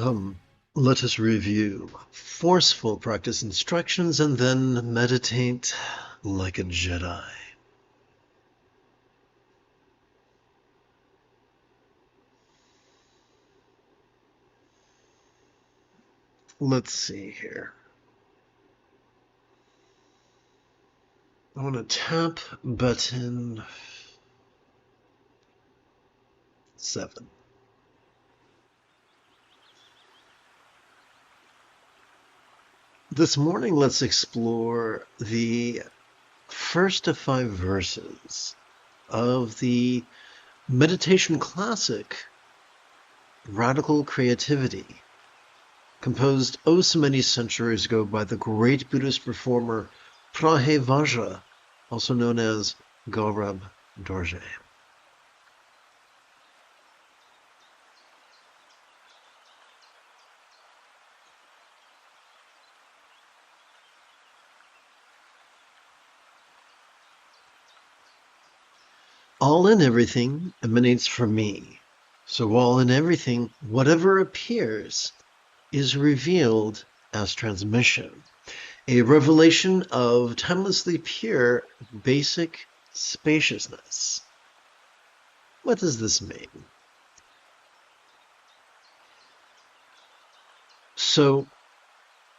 Come, let us review forceful practice instructions and then meditate like a Jedi. Let's see here. I want to tap button 7. This morning, let's explore the first of 5 verses of the meditation classic, Radical Creativity, composed oh so many centuries ago by the great Buddhist reformer Vajra, also known as Gaurab Dorje. All in everything emanates from me. So all in everything, whatever appears, is revealed as transmission. A revelation of timelessly pure, basic spaciousness. What does this mean? So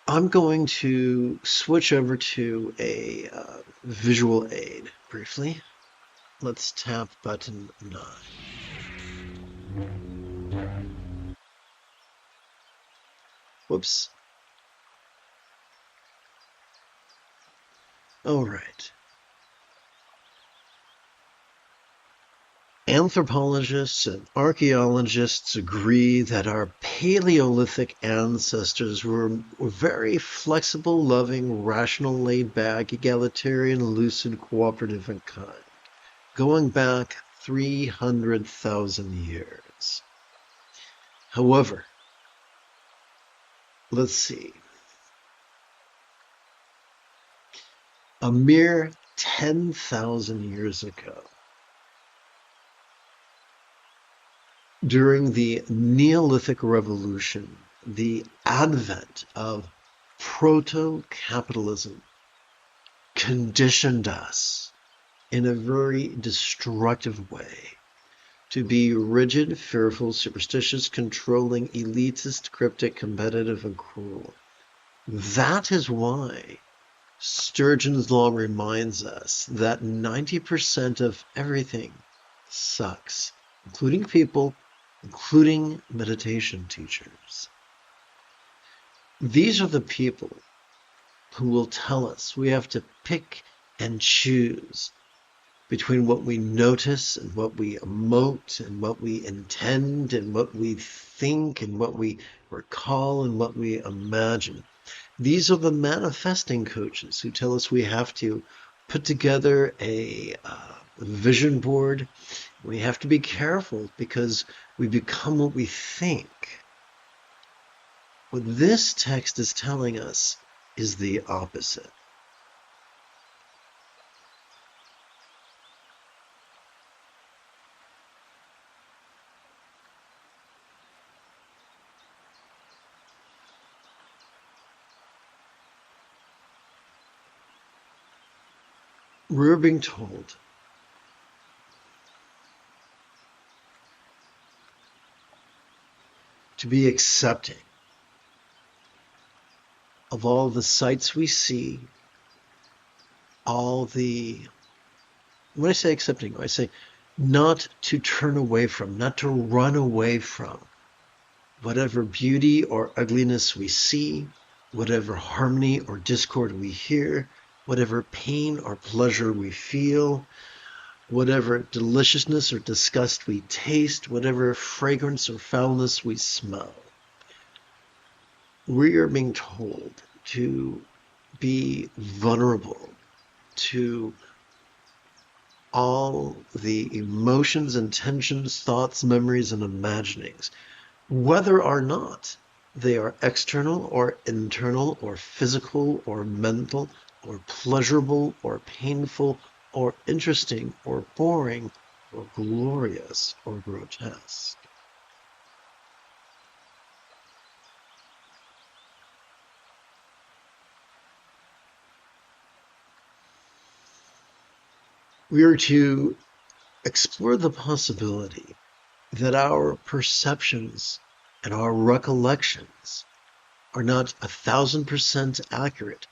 I'm going to switch over to a visual aid briefly. Let's tap button 9. Whoops. All right. Anthropologists and archaeologists agree that our Paleolithic ancestors were very flexible, loving, rational, laid-back, egalitarian, lucid, cooperative, and kind, going back 300,000 years. However, let's see. A mere 10,000 years ago, during the Neolithic Revolution, the advent of proto-capitalism conditioned us in a very destructive way to be rigid, fearful, superstitious, controlling, elitist, cryptic, competitive, and cruel. That is why Sturgeon's Law reminds us that 90% of everything sucks, including people, including meditation teachers. These are the people who will tell us we have to pick and choose between what we notice and what we emote and what we intend and what we think and what we recall and what we imagine. These are the manifesting coaches who tell us we have to put together a vision board. We have to be careful because we become what we think. What this text is telling us is the opposite. We're being told to be accepting of all the sights we see, all the, when I say accepting, I say not to turn away from, not to run away from whatever beauty or ugliness we see, whatever harmony or discord we hear, whatever pain or pleasure we feel, whatever deliciousness or disgust we taste, whatever fragrance or foulness we smell. We are being told to be vulnerable to all the emotions, intentions, thoughts, memories, and imaginings, whether or not they are external or internal or physical or mental or pleasurable or painful or interesting or boring or glorious or grotesque. We are to explore the possibility that our perceptions and our recollections are not 1,000% accurate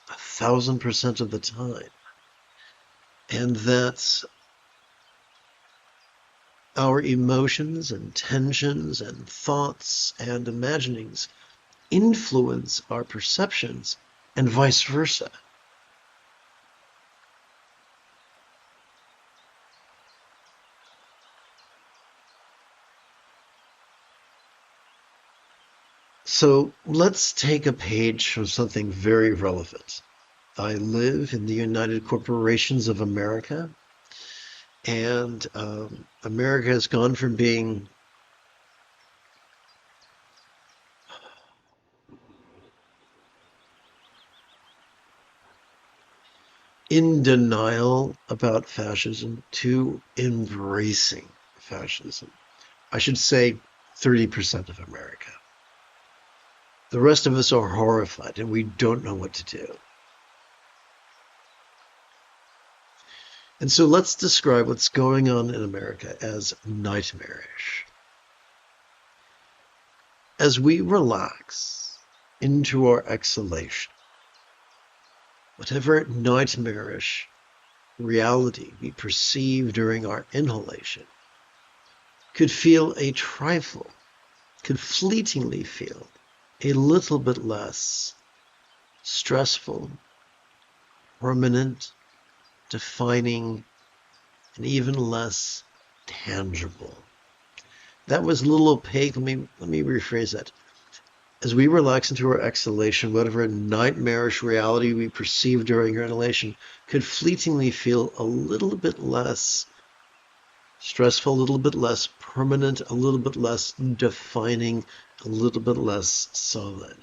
1,000% of the time, and that our emotions and tensions and thoughts and imaginings influence our perceptions and vice versa. So let's take a page from something very relevant. I live in the United Corporations of America, and America has gone from being in denial about fascism to embracing fascism. I should say 30% of America. The rest of us are horrified and we don't know what to do. And so let's describe what's going on in America as nightmarish. As we relax into our exhalation, whatever nightmarish reality we perceive during our inhalation could feel a trifle, could fleetingly feel a little bit less stressful, permanent, defining, and even less tangible. That was a little opaque. Let me rephrase that. As we relax into our exhalation, whatever nightmarish reality we perceive during our inhalation could fleetingly feel a little bit less stressful, a little bit less permanent, a little bit less defining, a little bit less solid.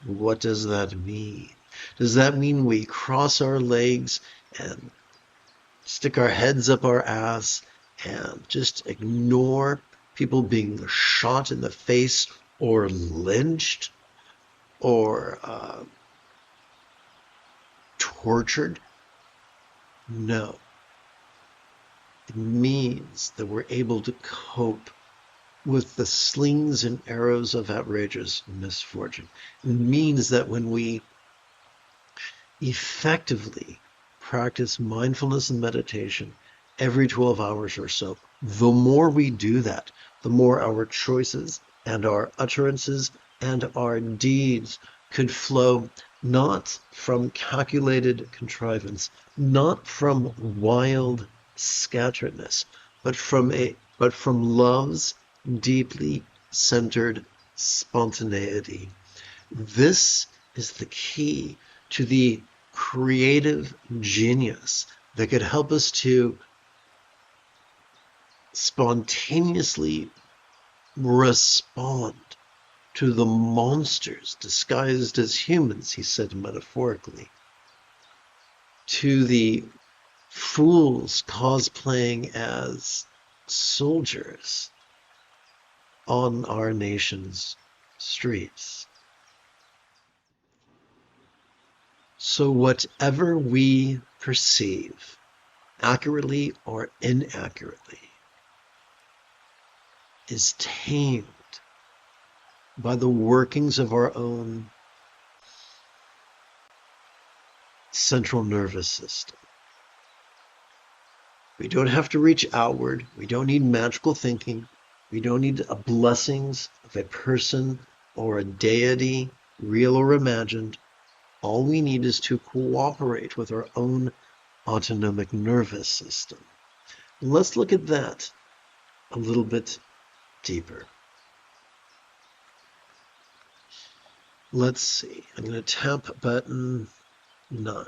What does that mean? Does that mean we cross our legs and stick our heads up our ass and just ignore people being shot in the face or lynched or tortured? No. It means that we're able to cope with the slings and arrows of outrageous misfortune. It means that when we effectively practice mindfulness and meditation every 12 hours or so, the more we do that, the more our choices and our utterances and our deeds could flow not from calculated contrivance, not from wild scatteredness, but from love's deeply centered spontaneity. This is the key to the creative genius that could help us to spontaneously respond to the monsters disguised as humans, he said metaphorically, to the fools cosplaying as soldiers on our nation's streets. So whatever we perceive, accurately or inaccurately, is tamed by the workings of our own central nervous system. We don't have to reach outward. We don't need magical thinking. We don't need blessings of a person or a deity, real or imagined. All we need is to cooperate with our own autonomic nervous system. Let's look at that a little bit deeper. Let's see. I'm going to tap button 9.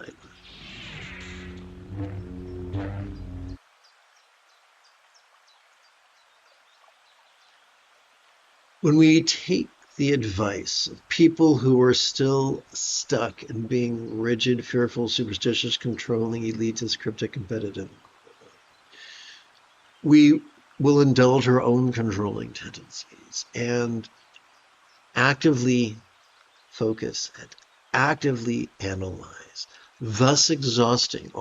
When we take the advice of people who are still stuck in being rigid, fearful, superstitious, controlling, elitist, cryptic, competitive, we will indulge our own controlling tendencies and actively focus and actively analyze, thus exhausting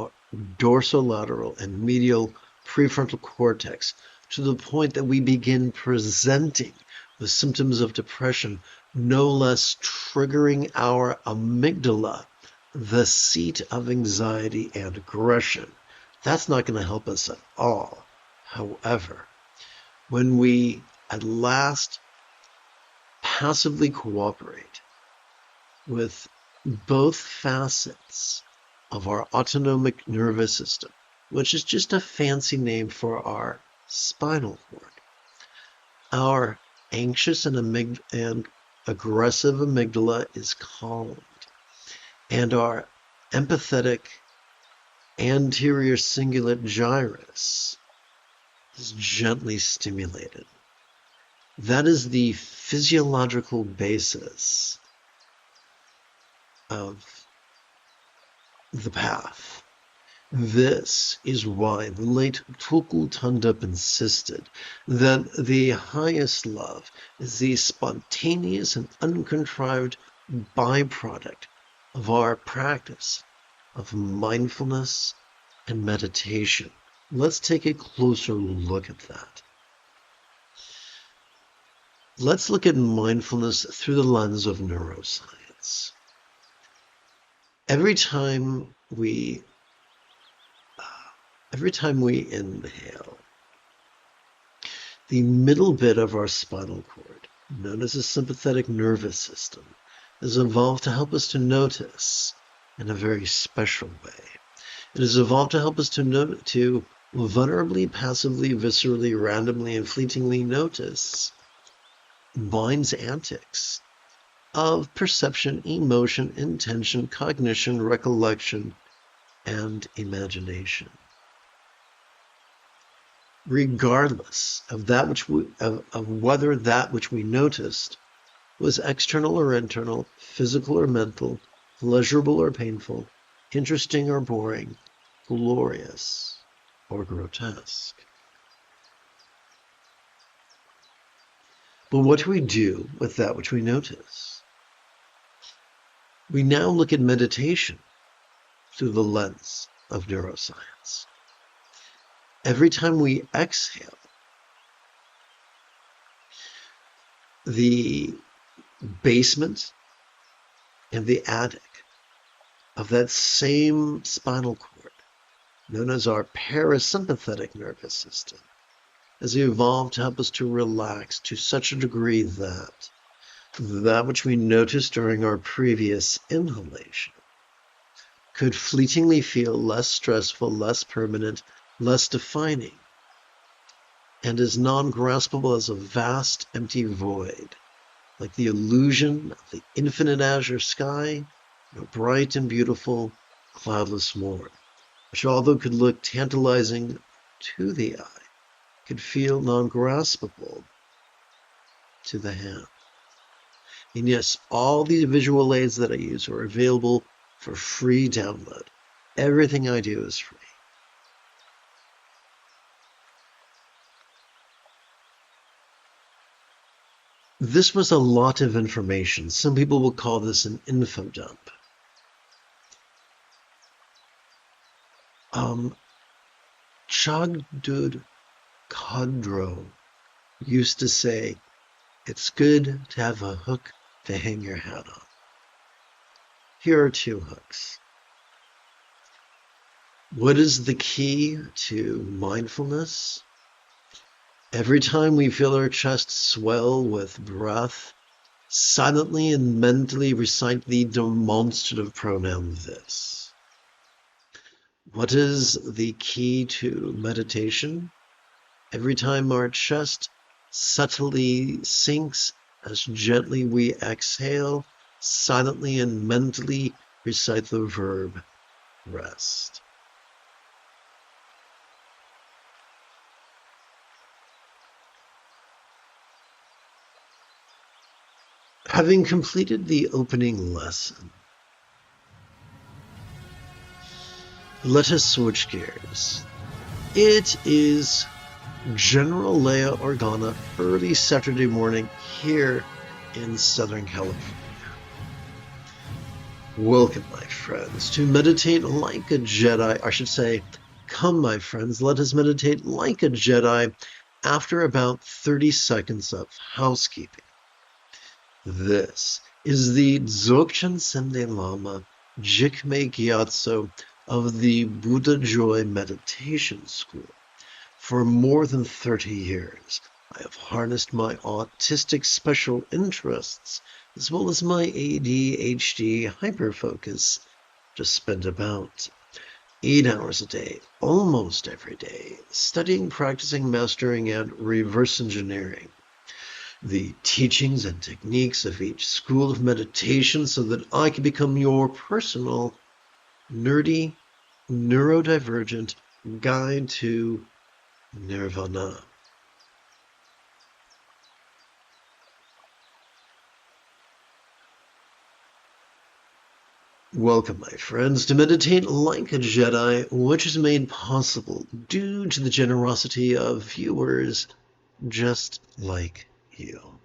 dorsolateral and medial prefrontal cortex to the point that we begin presenting with symptoms of depression, no less triggering our amygdala, the seat of anxiety and aggression. That's not going to help us at all. However, when we at last passively cooperate with both facets of our autonomic nervous system, which is just a fancy name for our spinal cord, our anxious and aggressive amygdala is calmed, and our empathetic anterior cingulate gyrus is gently stimulated. That is the physiological basis of the path. This is why the late Tulku Thondup insisted that the highest love is the spontaneous and uncontrived byproduct of our practice of mindfulness and meditation. Let's take a closer look at that. Let's look at mindfulness through the lens of neuroscience. Every time we inhale, the middle bit of our spinal cord, known as the sympathetic nervous system, is evolved to help us to notice in a very special way. It is evolved to help us to vulnerably, passively, viscerally, randomly, and fleetingly notice mind's antics of perception, emotion, intention, cognition, recollection, and imagination. Regardless of whether that which we noticed was external or internal, physical or mental, pleasurable or painful, interesting or boring, glorious or grotesque. But what do we do with that which we notice? We now look at meditation through the lens of neuroscience. Every time we exhale, the basement and the attic of that same spinal cord, known as our parasympathetic nervous system, has evolved to help us to relax to such a degree that which we noticed during our previous inhalation could fleetingly feel less stressful, less permanent, less defining, and is non-graspable as a vast empty void, like the illusion of the infinite azure sky and a bright and beautiful cloudless morn, which although could look tantalizing to the eye, could feel non-graspable to the hand. And yes, all these visual aids that I use are available for free download. Everything I do is free. This was a lot of information. Some people will call this an info dump. Chagdud Khodro used to say, it's good to have a hook to hang your hat on. Here are two hooks. What is the key to mindfulness? Every time we feel our chest swell with breath, silently and mentally recite the demonstrative pronoun this. What is the key to meditation? Every time our chest subtly sinks, as gently we exhale, silently and mentally recite the verb rest. Having completed the opening lesson, let us switch gears. It is General Leia Organa early Saturday morning here in Southern California. Welcome, my friends, to meditate like a Jedi. I should say, come, my friends, let us meditate like a Jedi after about 30 seconds of housekeeping. This is the Dzogchen Sende Lama Jigme Gyatso of the Buddha Joy Meditation School. For more than 30 years, I have harnessed my autistic special interests as well as my ADHD hyperfocus to spend about 8 hours a day, almost every day, studying, practicing, mastering, and reverse engineering the teachings and techniques of each school of meditation so that I can become your personal, nerdy, neurodivergent guide to nirvana. Welcome, my friends, to meditate like a Jedi, which is made possible due to the generosity of viewers just like you.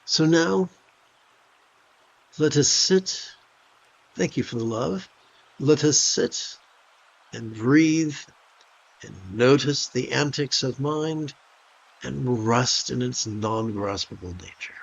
So now, let us sit. Thank you for the love. Let us sit and breathe and notice the antics of mind and rest in its non-graspable nature.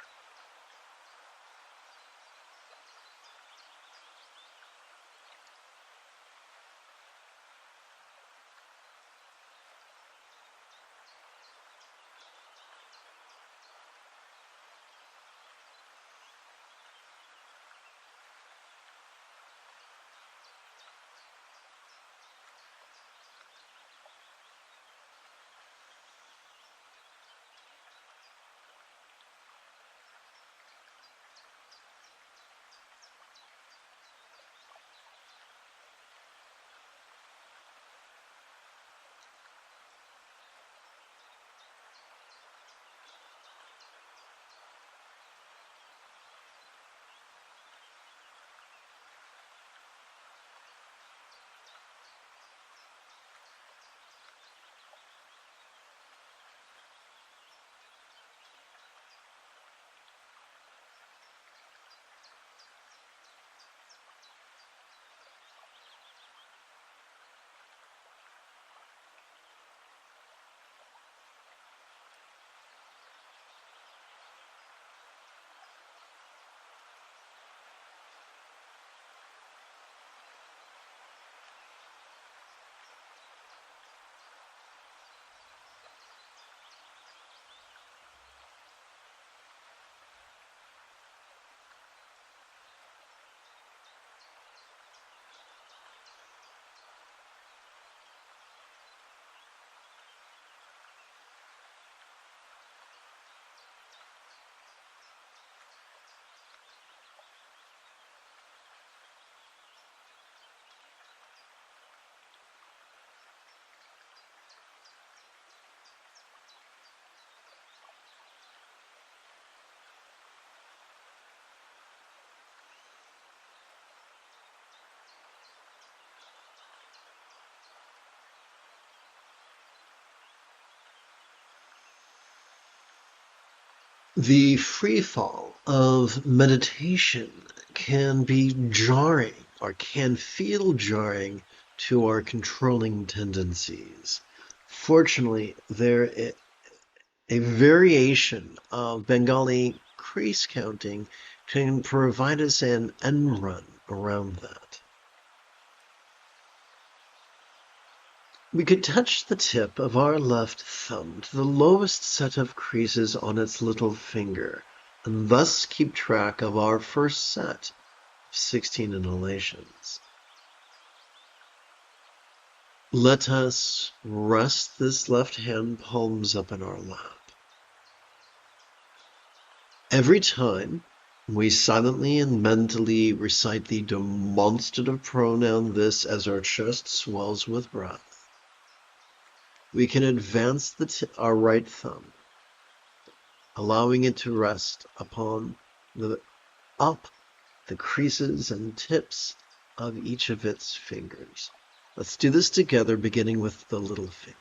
The free fall of meditation can be jarring or can feel jarring to our controlling tendencies. Fortunately, a variation of Bengali crease counting can provide us an end run around that. We could touch the tip of our left thumb to the lowest set of creases on its little finger, and thus keep track of our first set of 16 inhalations. Let us rest this left hand palms up in our lap. Every time we silently and mentally recite the demonstrative pronoun this as our chest swells with breath, we can advance our right thumb, allowing it to rest upon the creases and tips of each of its fingers. Let's do this together, beginning with the little finger.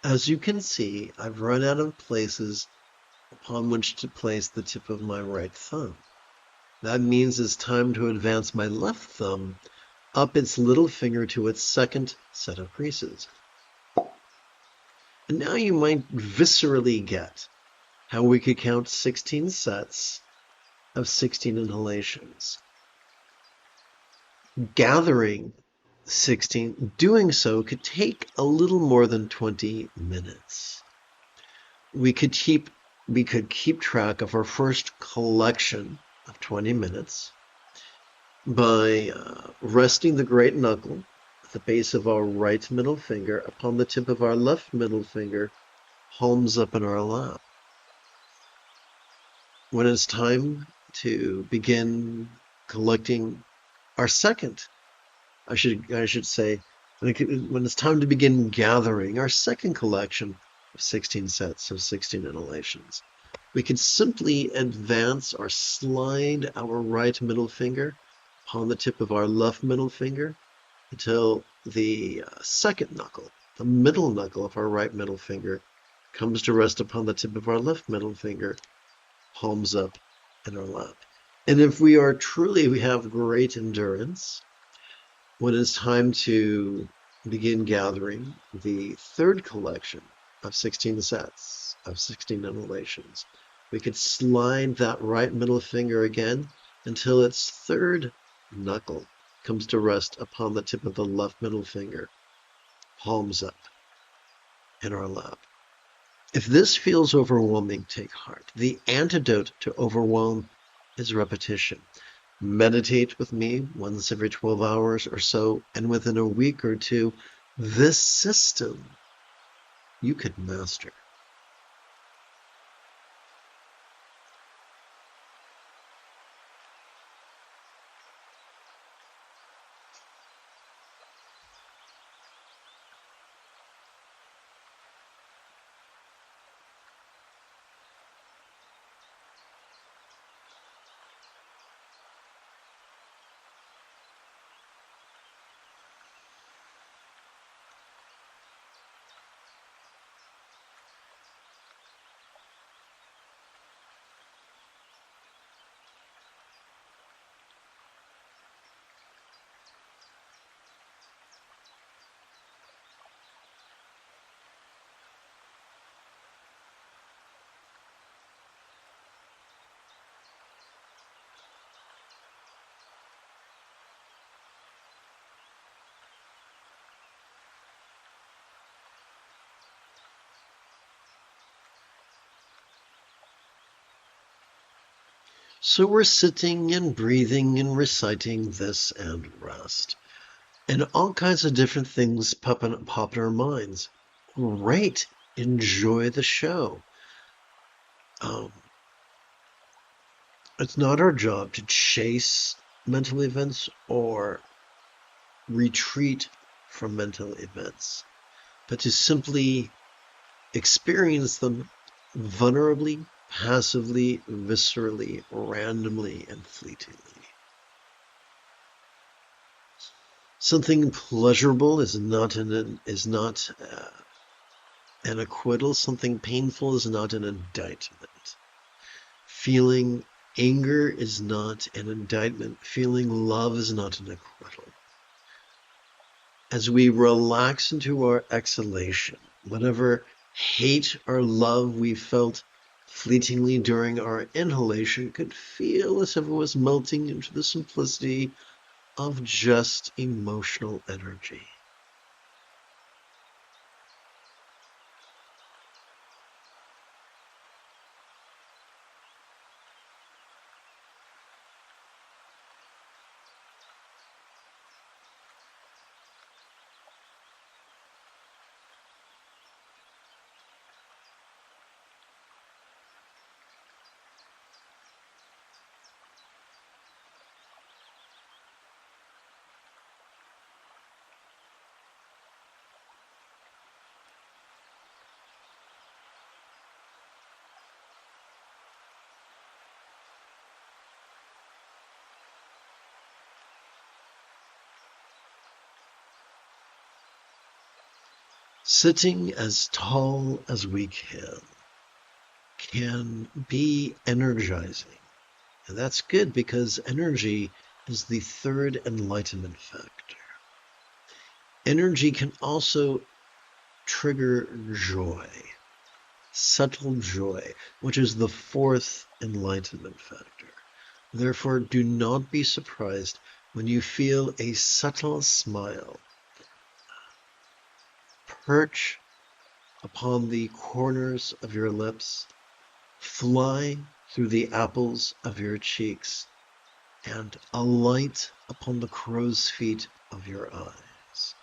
As you can see, I've run out of places upon which to place the tip of my right thumb. That means it's time to advance my left thumb up its little finger to its second set of creases. And now you might viscerally get how we could count 16 sets of 16 inhalations. Gathering 16, doing so could take a little more than 20 minutes. We could keep track of our first collection of 20 minutes by resting the great knuckle at the base of our right middle finger upon the tip of our left middle finger, palms up in our lap. When it's time to begin collecting our second, I should say, when it's time to begin gathering our second collection of 16 sets of 16 inhalations, we can simply advance or slide our right middle finger upon the tip of our left middle finger until the second knuckle, the middle knuckle of our right middle finger, comes to rest upon the tip of our left middle finger, palms up in our lap. And if we have great endurance, when it's time to begin gathering the third collection of 16 sets of 16 inhalations, we could slide that right middle finger again until its third knuckle comes to rest upon the tip of the left middle finger, palms up in our lap. If this feels overwhelming, take heart. The antidote to overwhelm is repetition. Meditate with me once every 12 hours or so, and within a week or two, this system you could master. So we're sitting and breathing and reciting this and rest. And all kinds of different things pop in our minds. Great. Enjoy the show. It's not our job to chase mental events or retreat from mental events, but to simply experience them vulnerably passively, viscerally, randomly, and fleetingly. Something pleasurable is not an acquittal. Something painful is not an indictment. Feeling anger is not an indictment. Feeling love is not an acquittal. As we relax into our exhalation, whatever hate or love we felt fleetingly during our inhalation could feel as if it was melting into the simplicity of just emotional energy. Sitting as tall as we can be energizing. And that's good because energy is the third enlightenment factor. Energy can also trigger joy, subtle joy, which is the fourth enlightenment factor. Therefore, do not be surprised when you feel a subtle smile perch upon the corners of your lips, fly through the apples of your cheeks, and alight upon the crow's feet of your eyes.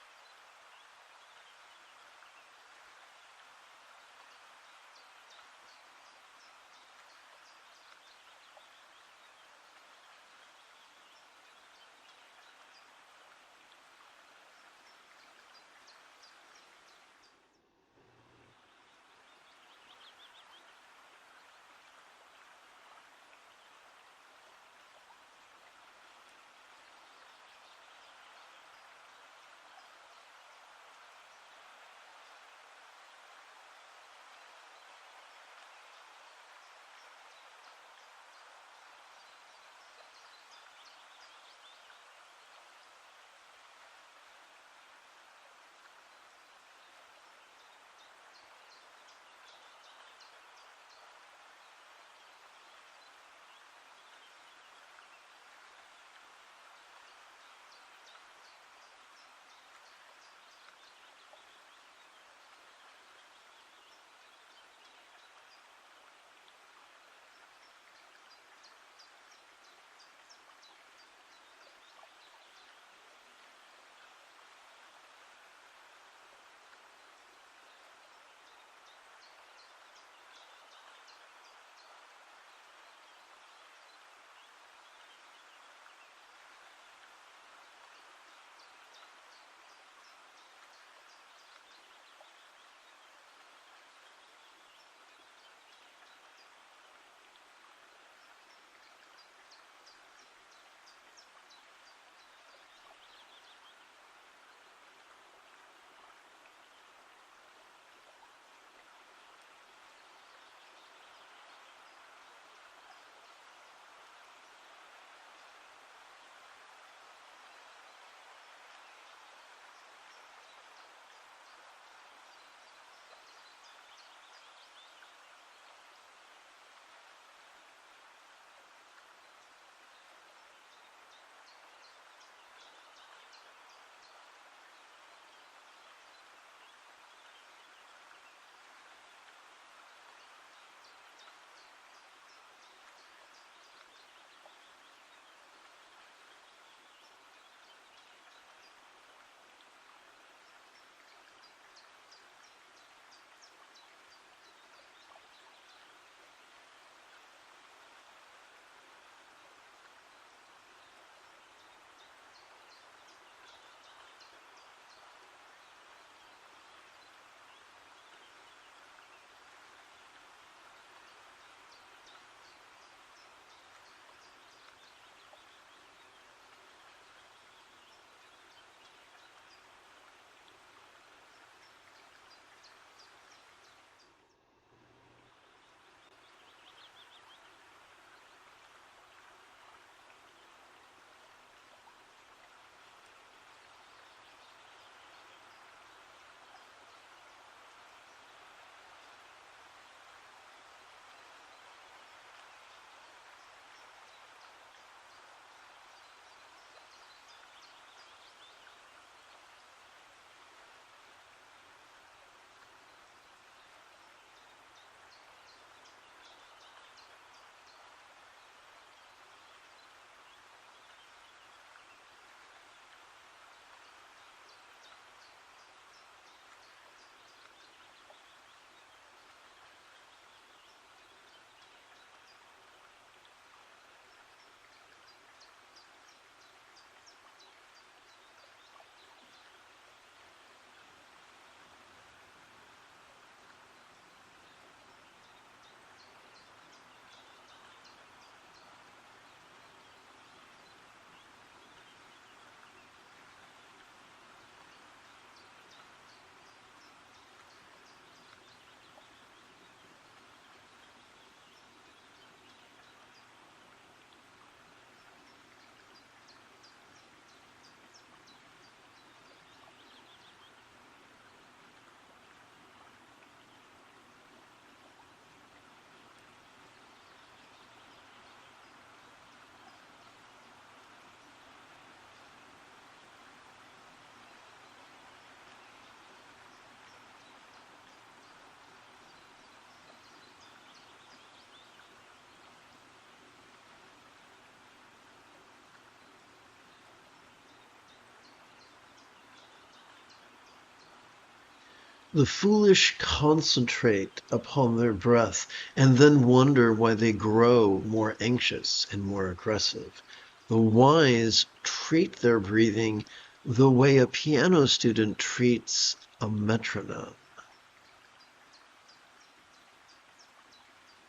The foolish concentrate upon their breath and then wonder why they grow more anxious and more aggressive. The wise treat their breathing the way a piano student treats a metronome.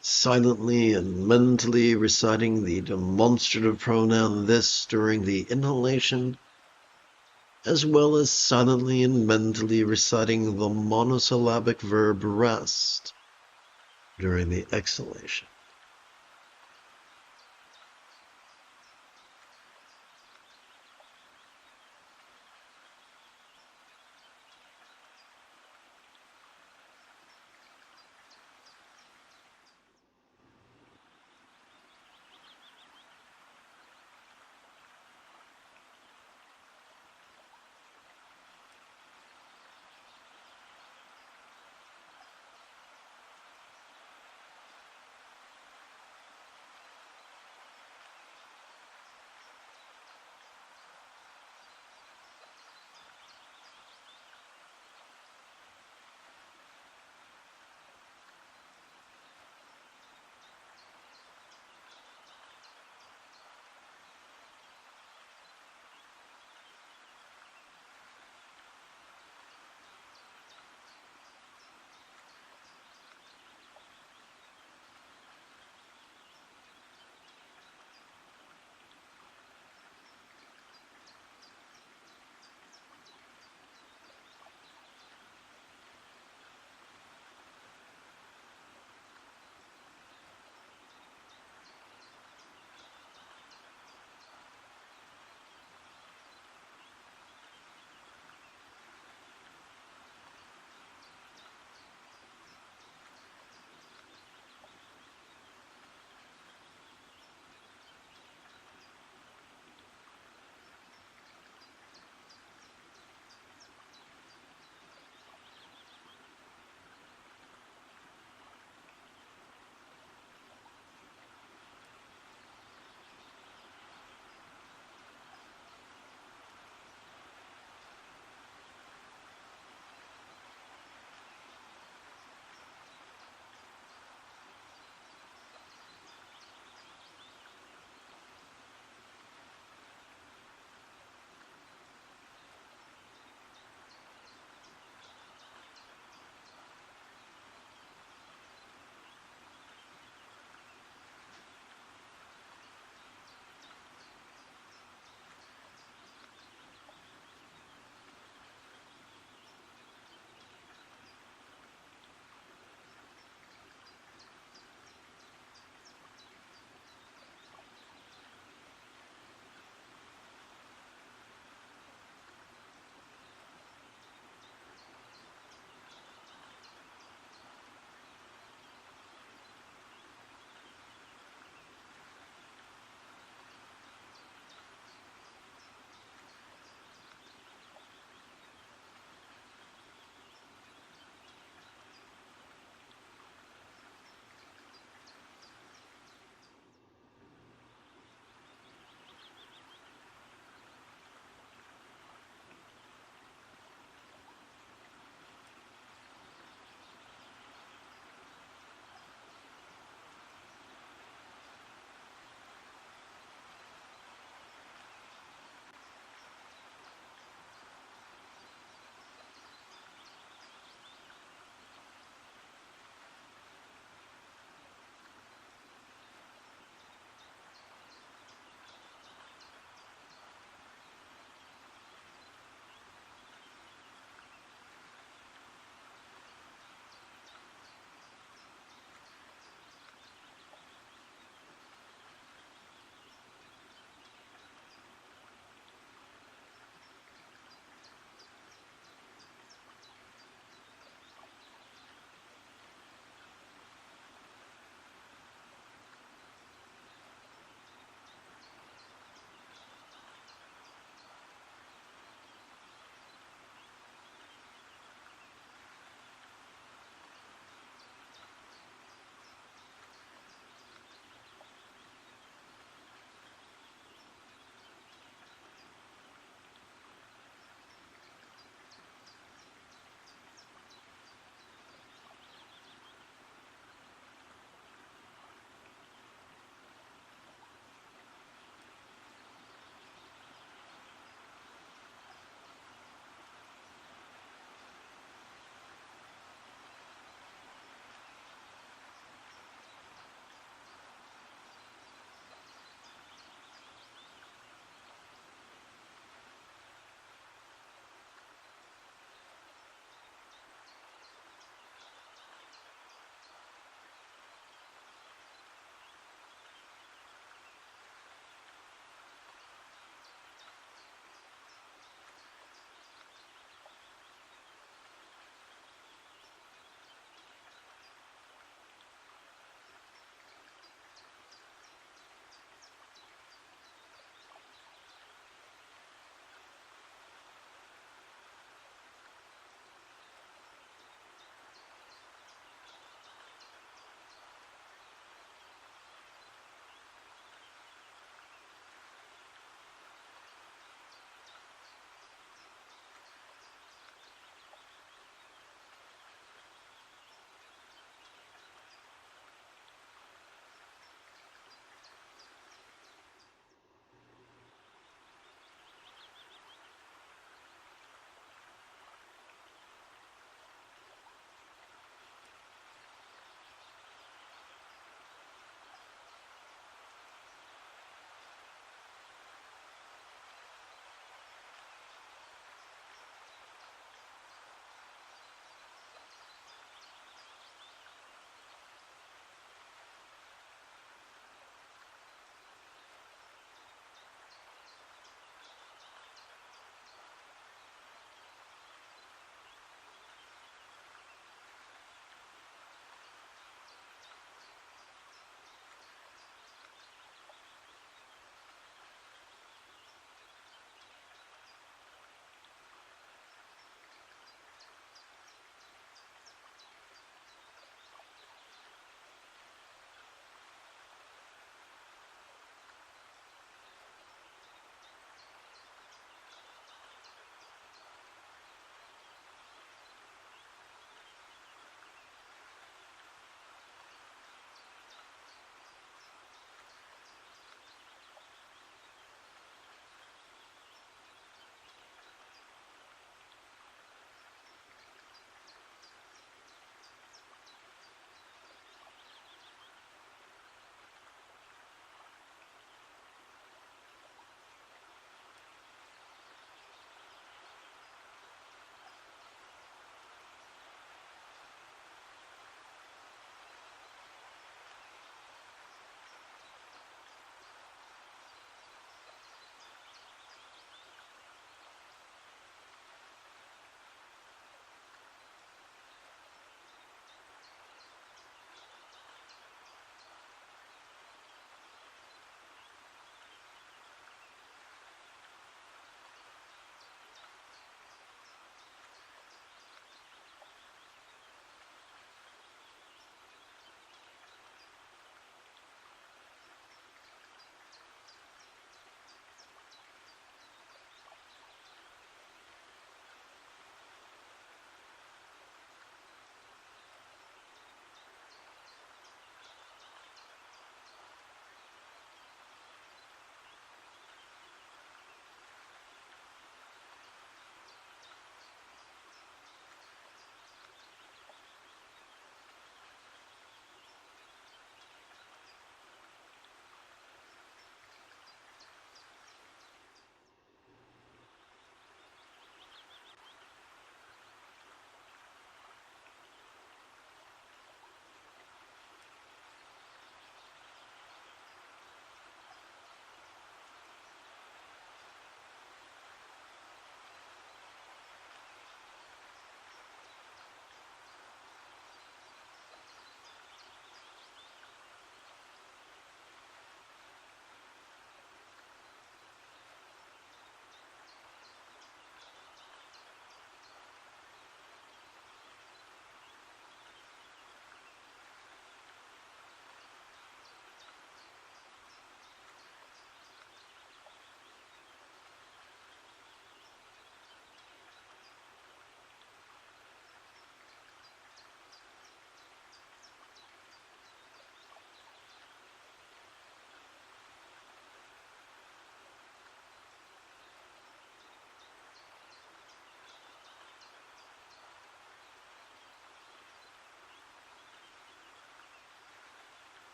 Silently and mentally reciting the demonstrative pronoun this during the inhalation, as well as silently and mentally reciting the monosyllabic verb rest during the exhalation.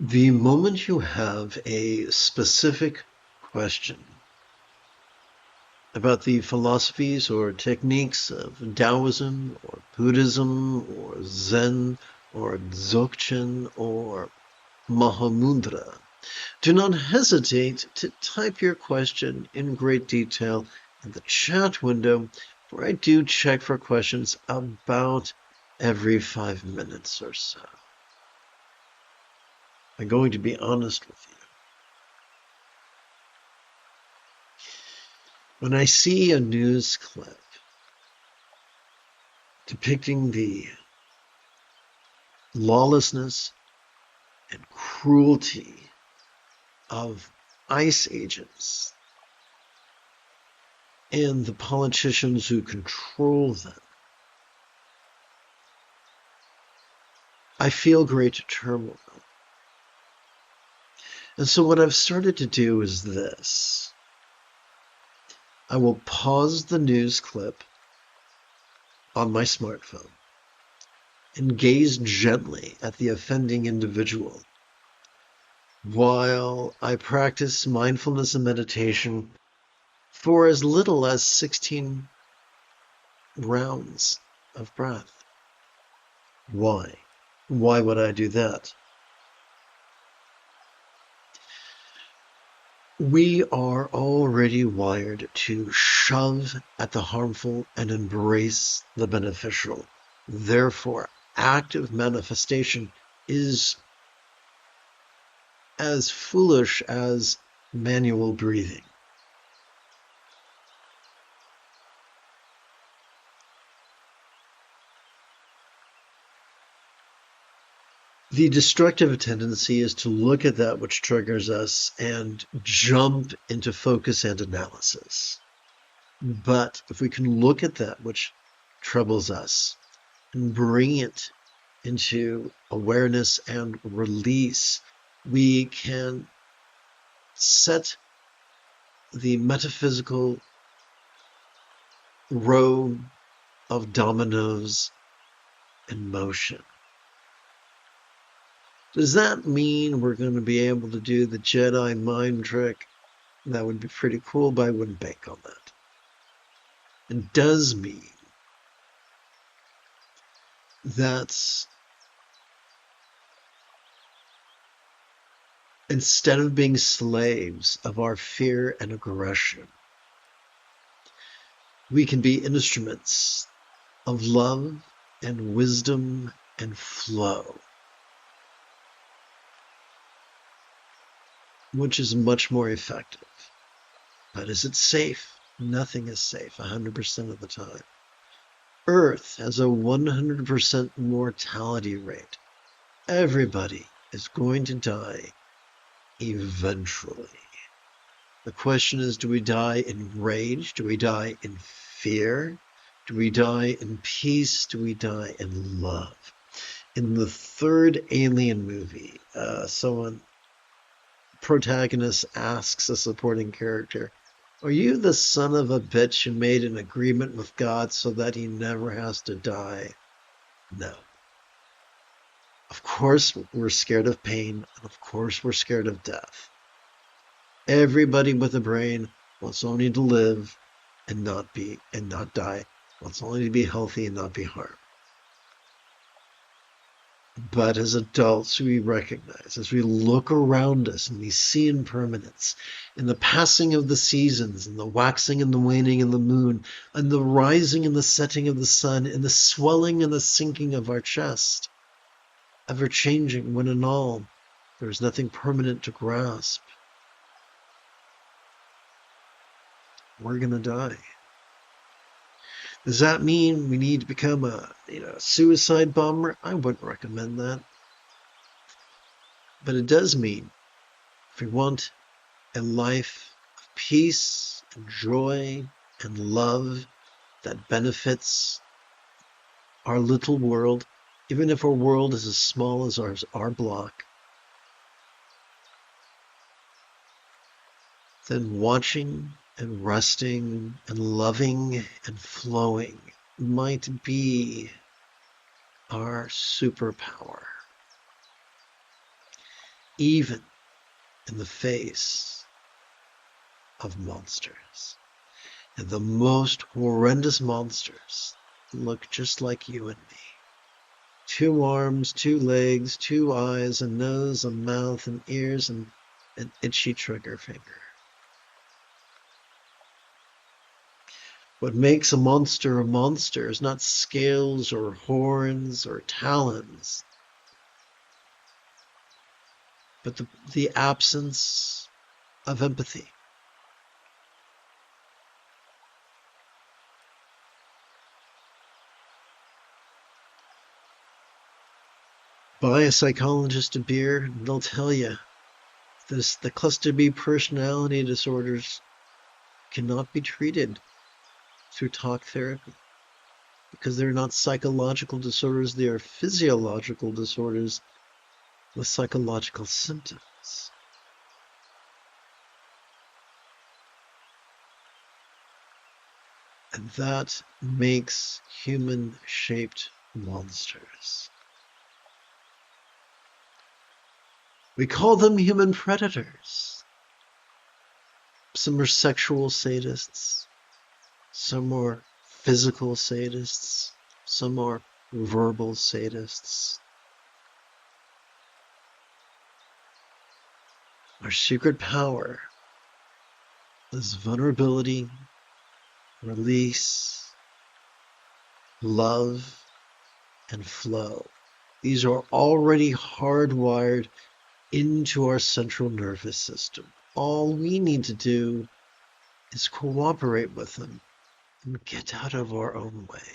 The moment you have a specific question about the philosophies or techniques of Taoism or Buddhism or Zen or Dzogchen or Mahamudra, do not hesitate to type your question in great detail in the chat window, where I do check for questions about every 5 minutes or so. I'm going to be honest with you. When I see a news clip depicting the lawlessness and cruelty of ICE agents and the politicians who control them, I feel great turmoil. And so what I've started to do is this. I will pause the news clip on my smartphone and gaze gently at the offending individual while I practice mindfulness and meditation for as little as 16 rounds of breath. Why? Why would I do that? We are already wired to shove at the harmful and embrace the beneficial. Therefore, active manifestation is as foolish as manual breathing. The destructive tendency is to look at that which triggers us and jump into focus and analysis. But if we can look at that which troubles us and bring it into awareness and release, we can set the metaphysical row of dominoes in motion. Does that mean we're going to be able to do the Jedi mind trick? That would be pretty cool, but I wouldn't bank on that. It does mean that instead of being slaves of our fear and aggression, we can be instruments of love and wisdom and flow, which is much more effective. But is it safe? Nothing is safe 100% of the time. Earth has a 100% mortality rate. Everybody is going to die eventually. The question is, do we die in rage? Do we die in fear? Do we die in peace? Do we die in love? In the third Alien movie, protagonist asks a supporting character, "Are you the son of a bitch who made an agreement with God so that he never has to die?" No. Of course we're scared of pain, and of course we're scared of death. Everybody with a brain wants only to live and not die. Wants only to be healthy and not be harmed. But as adults, we recognize, as we look around us and we see impermanence, in the passing of the seasons, and the waxing and the waning of the moon, and the rising and the setting of the sun, and the swelling and the sinking of our chest, ever changing when in all there is nothing permanent to grasp. We're going to die. Does that mean we need to become a suicide bomber? I wouldn't recommend that. But it does mean if we want a life of peace and joy and love that benefits our little world, even if our world is as small as our block, then watching and resting and loving and flowing might be our superpower. even in the face of monsters. And the most horrendous monsters look just like you and me. 2 arms, 2 legs, 2 eyes, a nose, a mouth, and ears, and an itchy trigger finger. What makes a monster is not scales or horns or talons, but the absence of empathy. Buy a psychologist a beer, and they'll tell you the cluster B personality disorders cannot be treated through talk therapy because they're not psychological disorders, they are physiological disorders with psychological symptoms. And that makes human-shaped monsters. We call them human predators. Some are sexual sadists, some are physical sadists, some are verbal sadists. Our secret power is vulnerability, release, love, and flow. These are already hardwired into our central nervous system. All we need to do is cooperate with them and get out of our own way.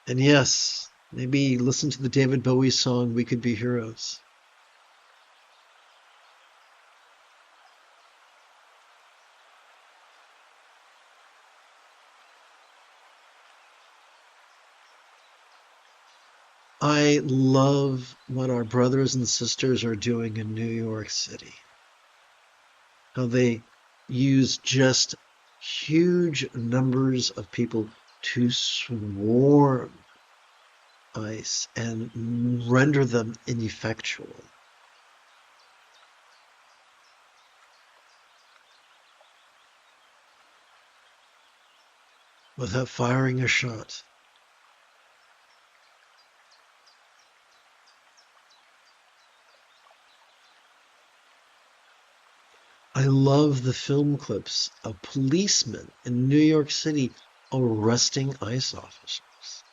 And yes, maybe listen to the David Bowie song, We Could Be Heroes. I love what our brothers and sisters are doing in New York City. How they use just huge numbers of people to swarm ICE and render them ineffectual. Without firing a shot. I love the film clips of policemen in New York City arresting ICE officers.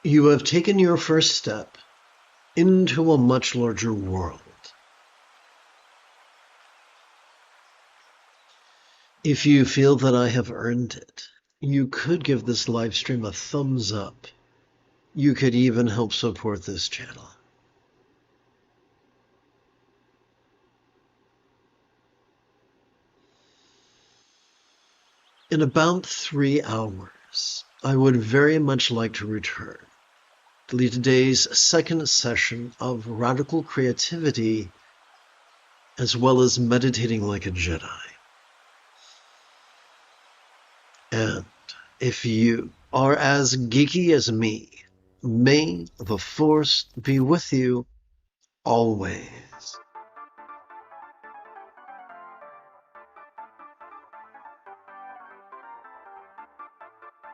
You have taken your first step into a much larger world. If you feel that I have earned it, you could give this live stream a thumbs up. You could even help support this channel. In about 3 hours, I would very much like to return to lead today's second session of radical creativity, as well as meditating like a Jedi. And if you are as geeky as me, may the Force be with you always.